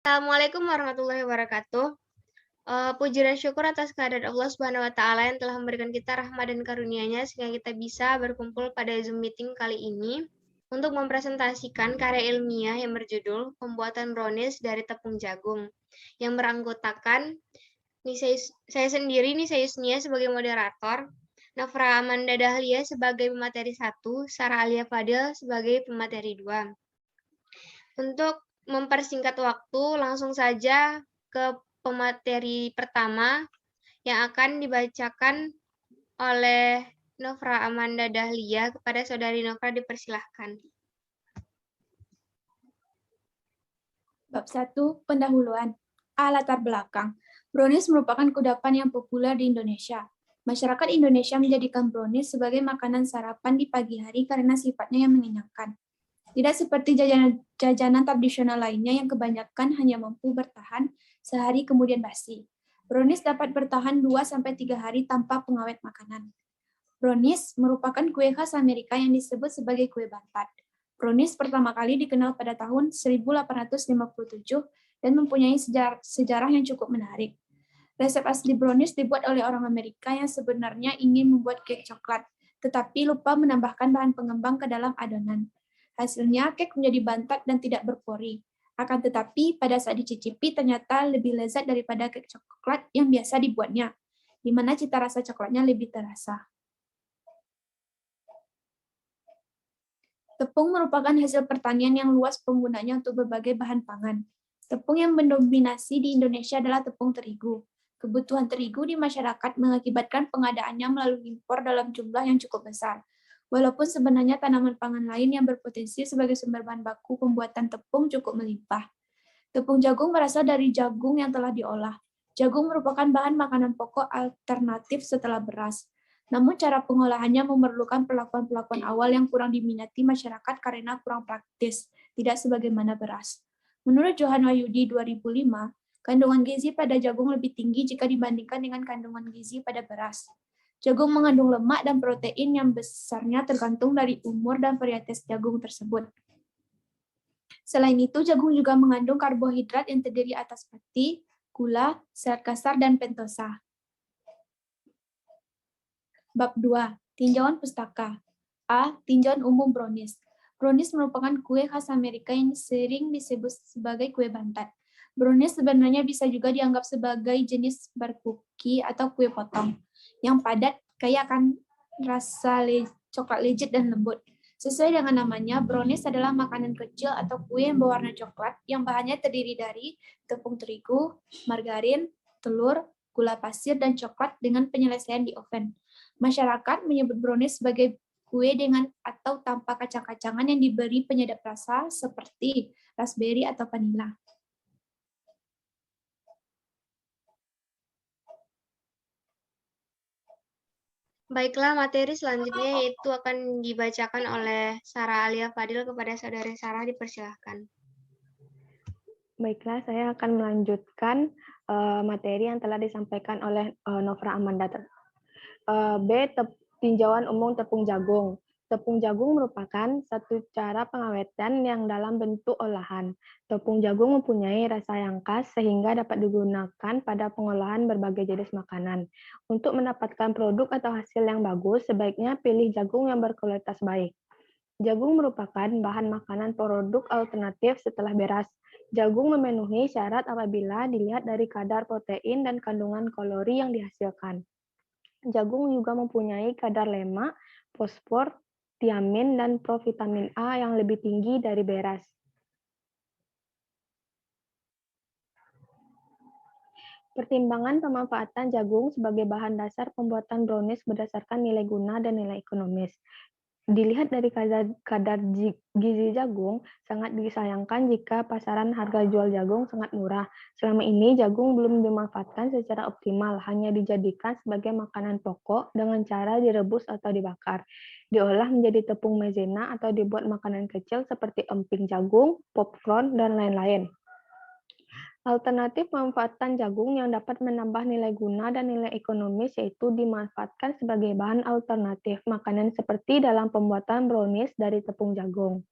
Assalamualaikum warahmatullahi wabarakatuh. Puji dan syukur atas kehadirat Allah Subhanahu wa taala yang telah memberikan kita rahmat dan karunia-Nya sehingga kita bisa berkumpul pada Zoom meeting kali ini untuk mempresentasikan karya ilmiah yang berjudul Pembuatan Brownies dari Tepung Jagung yang beranggotakan saya sendiri Nisa Yusnia sebagai moderator, Nafra Amanda Dahlia sebagai pemateri 1, Sarah Alia Fadil sebagai pemateri 2. Untuk mempersingkat waktu, langsung saja ke pemateri pertama yang akan dibacakan oleh Nofra Amanda Dahlia. Kepada Saudari Nofra dipersilahkan. Bab 1, Pendahuluan. Latar belakang. Brownies merupakan kudapan yang populer di Indonesia. Masyarakat Indonesia menjadikan brownies sebagai makanan sarapan di pagi hari karena sifatnya yang mengenyangkan. Tidak seperti jajanan tradisional lainnya yang kebanyakan hanya mampu bertahan sehari kemudian basi. Brownies dapat bertahan 2-3 hari tanpa pengawet makanan. Brownies merupakan kue khas Amerika yang disebut sebagai kue bantat. Brownies pertama kali dikenal pada tahun 1857 dan mempunyai sejarah yang cukup menarik. Resep asli brownies dibuat oleh orang Amerika yang sebenarnya ingin membuat kek coklat, tetapi lupa menambahkan bahan pengembang ke dalam adonan. Hasilnya, kek menjadi bantat dan tidak berpori. Akan tetapi, pada saat dicicipi, ternyata lebih lezat daripada kek coklat yang biasa dibuatnya, di mana cita rasa coklatnya lebih terasa. Tepung merupakan hasil pertanian yang luas penggunanya untuk berbagai bahan pangan. Tepung yang mendominasi di Indonesia adalah tepung terigu. Kebutuhan terigu di masyarakat mengakibatkan pengadaannya melalui impor dalam jumlah yang cukup besar. Walaupun sebenarnya tanaman pangan lain yang berpotensi sebagai sumber bahan baku pembuatan tepung cukup melimpah. Tepung jagung berasal dari jagung yang telah diolah. Jagung merupakan bahan makanan pokok alternatif setelah beras. Namun cara pengolahannya memerlukan perlakuan-perlakuan awal yang kurang diminati masyarakat karena kurang praktis, tidak sebagaimana beras. Menurut Johan Wahyudi 2005, kandungan gizi pada jagung lebih tinggi jika dibandingkan dengan kandungan gizi pada beras. Jagung mengandung lemak dan protein yang besarnya tergantung dari umur dan varietas jagung tersebut. Selain itu, jagung juga mengandung karbohidrat yang terdiri atas pati, gula, serat kasar, dan pentosa. Bab 2. Tinjauan pustaka. Tinjauan umum brownies. Brownies merupakan kue khas Amerika yang sering disebut sebagai kue bantat. Brownies sebenarnya bisa juga dianggap sebagai jenis bar cookie atau kue potong, yang padat, kaya akan rasa coklat legit dan lembut. Sesuai dengan namanya, brownies adalah makanan kecil atau kue yang berwarna coklat yang bahannya terdiri dari tepung terigu, margarin, telur, gula pasir, dan coklat dengan penyelesaian di oven. Masyarakat menyebut brownies sebagai kue dengan atau tanpa kacang-kacangan yang diberi penyedap rasa seperti raspberry atau vanila. Baiklah, materi selanjutnya yaitu akan dibacakan oleh Sarah Alia Fadil. Kepada Saudari Sarah dipersilahkan. Baiklah, saya akan melanjutkan materi yang telah disampaikan oleh Nofra Amanda. Tinjauan umum tepung jagung. Tepung jagung merupakan satu cara pengawetan yang dalam bentuk olahan. Tepung jagung mempunyai rasa yang khas sehingga dapat digunakan pada pengolahan berbagai jenis makanan. Untuk mendapatkan produk atau hasil yang bagus, sebaiknya pilih jagung yang berkualitas baik. Jagung merupakan bahan makanan produk alternatif setelah beras. Jagung memenuhi syarat apabila dilihat dari kadar protein dan kandungan kalori yang dihasilkan. Jagung juga mempunyai kadar lemak, fosfor, tiamin, dan provitamin A yang lebih tinggi dari beras. Pertimbangan pemanfaatan jagung sebagai bahan dasar pembuatan brownies berdasarkan nilai guna dan nilai ekonomis. Dilihat dari kadar gizi jagung, sangat disayangkan jika pasaran harga jual jagung sangat murah. Selama ini, jagung belum dimanfaatkan secara optimal, hanya dijadikan sebagai makanan pokok dengan cara direbus atau dibakar. Diolah menjadi tepung maizena atau dibuat makanan kecil seperti emping jagung, popcorn, dan lain-lain. Alternatif pemanfaatan jagung yang dapat menambah nilai guna dan nilai ekonomis yaitu dimanfaatkan sebagai bahan alternatif makanan seperti dalam pembuatan brownies dari tepung jagung.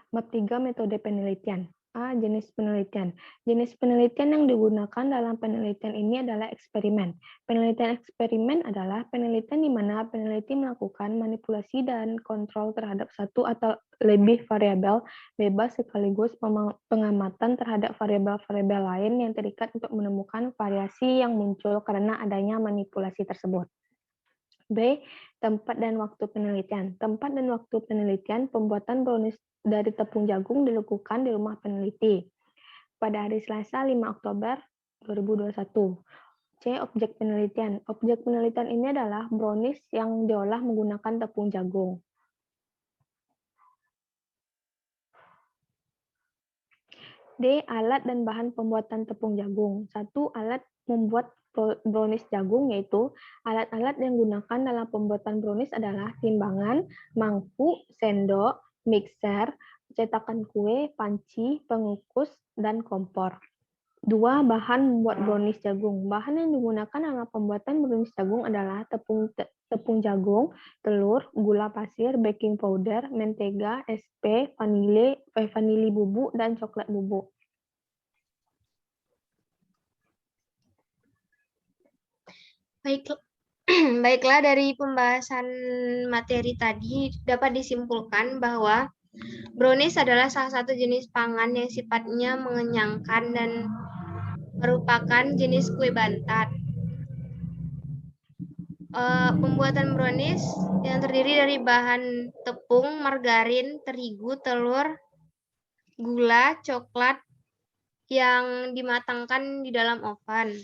Bab 3, metode penelitian. A. Jenis penelitian. Jenis penelitian yang digunakan dalam penelitian ini adalah eksperimen. Penelitian eksperimen adalah penelitian di mana peneliti melakukan manipulasi dan kontrol terhadap satu atau lebih variabel bebas sekaligus pengamatan terhadap variabel-variabel lain yang terikat untuk menemukan variasi yang muncul karena adanya manipulasi tersebut. B. Tempat dan waktu penelitian. Tempat dan waktu penelitian pembuatan brownies dari tepung jagung dilakukan di rumah peneliti pada hari Selasa 5 Oktober 2021. C. Objek penelitian. Objek penelitian ini adalah brownies yang diolah menggunakan tepung jagung. D. Alat dan bahan pembuatan tepung jagung. 1. Alat membuat brownies jagung, yaitu alat-alat yang digunakan dalam pembuatan brownies adalah timbangan, mangkuk, sendok, mixer, cetakan kue, panci, pengukus, dan kompor. 2. Bahan membuat brownies jagung. Bahan yang digunakan dalam pembuatan brownies jagung adalah tepung jagung, telur, gula pasir, baking powder, mentega, SP, vanili bubuk, dan coklat bubuk. Baiklah, dari pembahasan materi tadi dapat disimpulkan bahwa brownies adalah salah satu jenis pangan yang sifatnya mengenyangkan dan merupakan jenis kue bantat. Pembuatan brownies yang terdiri dari bahan tepung, margarin, terigu, telur, gula, coklat yang dimatangkan di dalam oven.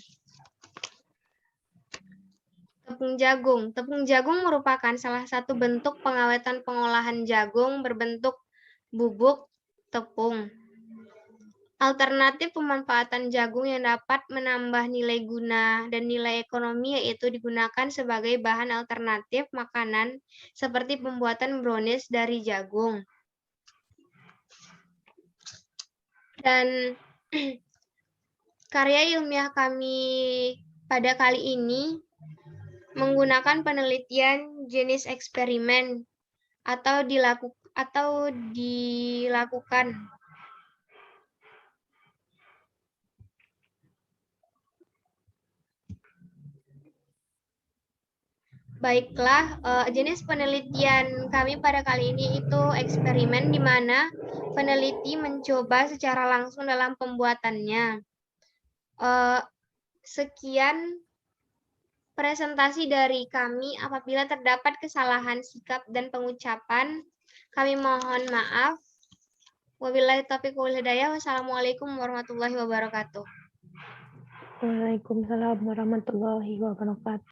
Tepung jagung. Tepung jagung merupakan salah satu bentuk pengawetan pengolahan jagung berbentuk bubuk tepung. Alternatif pemanfaatan jagung yang dapat menambah nilai guna dan nilai ekonomi yaitu digunakan sebagai bahan alternatif makanan seperti pembuatan brownies dari jagung. Dan karya ilmiah kami pada kali ini menggunakan penelitian jenis eksperimen atau dilakukan. Baiklah, jenis penelitian kami pada kali ini itu eksperimen di mana peneliti mencoba secara langsung dalam pembuatannya. Sekian presentasi dari kami. Apabila terdapat kesalahan sikap dan pengucapan, kami mohon maaf. Wabillahi taufiq wal hidayah. Wassalamualaikum warahmatullahi wabarakatuh. Waalaikumsalam warahmatullahi wabarakatuh.